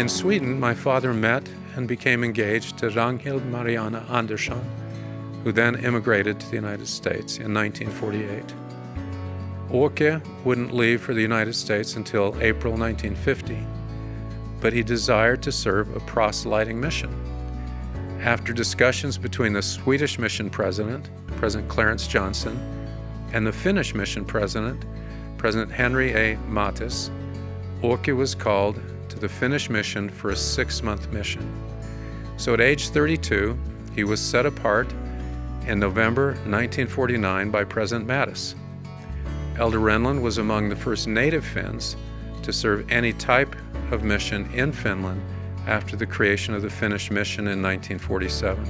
In Sweden, my father met and became engaged to Ragnhild Mariana Andersson, who then immigrated to the United States in 1948. Åke wouldn't leave for the United States until April 1950, but he desired to serve a proselyting mission. After discussions between the Swedish mission president, President Clarence Johnson, and the Finnish mission president, President Henry A. Mattis, Åke was called to the Finnish mission for a 6-month mission. So at age 32, he was set apart in November 1949 by President Mattis. Elder Renlund was among the first native Finns to serve any type of mission in Finland after the creation of the Finnish mission in 1947.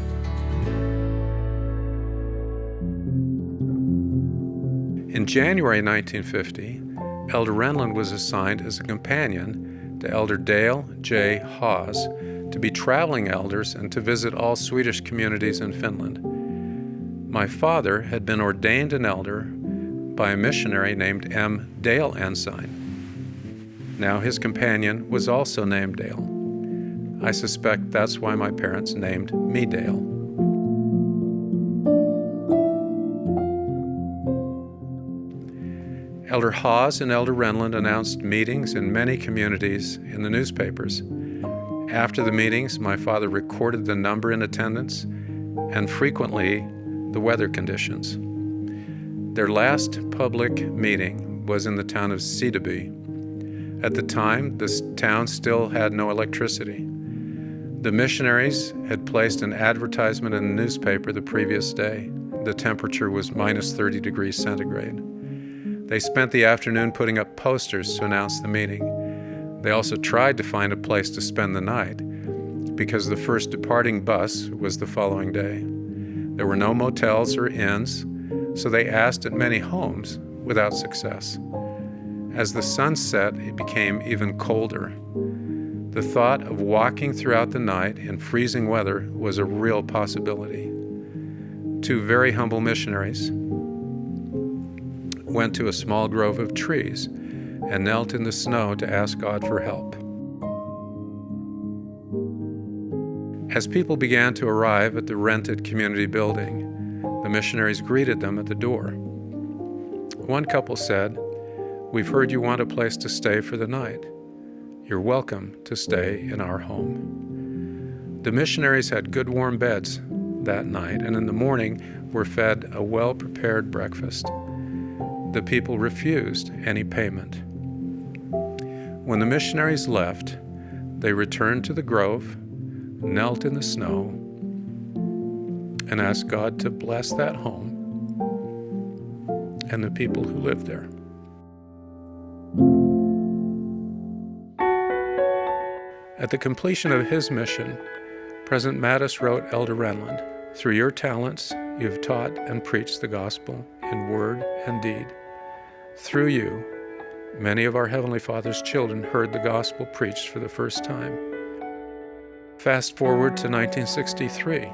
In January 1950, Elder Renlund was assigned as a companion to Elder Dale J. Hawes to be traveling elders and to visit all Swedish communities in Finland. My father had been ordained an elder by a missionary named M. Dale Ensign. Now his companion was also named Dale. I suspect that's why my parents named me Dale. Elder Hawes and Elder Renlund announced meetings in many communities in the newspapers. After the meetings, my father recorded the number in attendance and frequently the weather conditions. Their last public meeting was in the town of Sideby. At the time, this town still had no electricity. The missionaries had placed an advertisement in the newspaper the previous day. The temperature was minus 30 degrees centigrade. They spent the afternoon putting up posters to announce the meeting. They also tried to find a place to spend the night because the first departing bus was the following day. There were no motels or inns, so they asked at many homes without success. As the sun set, it became even colder. The thought of walking throughout the night in freezing weather was a real possibility. 2 very humble missionaries went to a small grove of trees and knelt in the snow to ask God for help. As people began to arrive at the rented community building, the missionaries greeted them at the door. One couple said, "We've heard you want a place to stay for the night. You're welcome to stay in our home." The missionaries had good warm beds that night, and in the morning were fed a well-prepared breakfast. The people refused any payment. When the missionaries left, they returned to the grove, knelt in the snow, and asked God to bless that home and the people who lived there. At the completion of his mission, President Mattis wrote Elder Renlund, "Through your talents, you have taught and preached the gospel in word and deed. Through you, many of our Heavenly Father's children heard the gospel preached for the first time." Fast forward to 1963.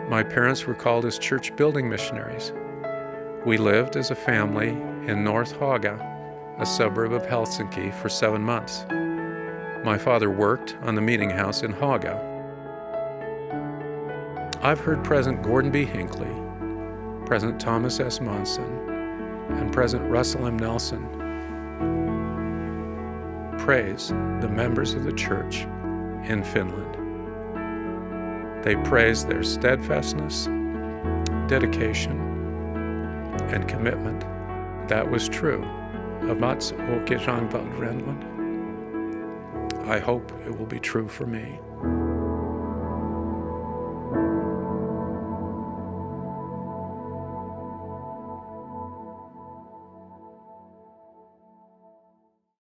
My parents were called as church building missionaries. We lived as a family in North Haga, a suburb of Helsinki, for 7 months. My father worked on the meeting house in Haga. I've heard President Gordon B. Hinckley, President Thomas S. Monson, and President Russell M. Nelson praise the members of the church in Finland. They praise their steadfastness, dedication, and commitment. That was true of Mats Åke Renlund. I hope it will be true for me.